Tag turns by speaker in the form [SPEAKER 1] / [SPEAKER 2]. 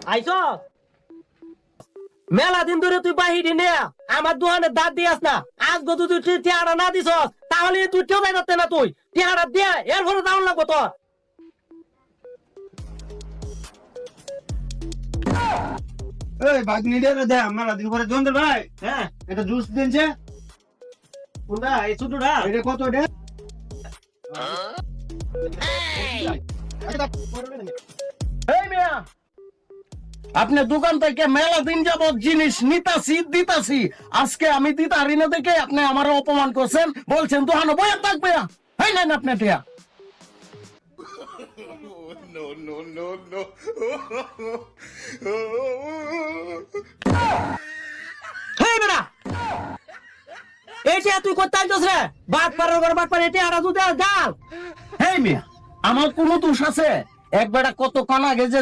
[SPEAKER 1] আইছ মেলা দিন ধরে তুই বাহিরি নে আমার দোকানে দাঁত দিয়াস না আজ গো তুই টিহাটা না দিস তাহলে তুই কেউ যাইতে না তুই টিহাটা দিয়ে এর ঘরে দাউন লাগবো তোর
[SPEAKER 2] এই বাগনি দে দে আমার দিন করে জন দে ভাই
[SPEAKER 1] হ্যাঁ
[SPEAKER 2] এটা জুস দিনছে
[SPEAKER 1] কোনটা এই ছোটটা
[SPEAKER 2] এটা কত দে
[SPEAKER 1] এই মিয়া আপনি দোকান থেকে মেলা দিন যাবত জিনিস নিতাছি দিতাছি আজকে আমি দিতারি না দেখে আপনি আমার অপমান করছেন বলছেন দোকানে বয়া থাকবে এই নেন আপনি টিয়া হেই বেটা এইটা তুই করতে আইছস রে বাট পারার ঘর বাট পারে এটা আড়া দুতে গাল হেই মিয়া আমার কোনো দোষ আছে এক বেটা কত কানা গেছে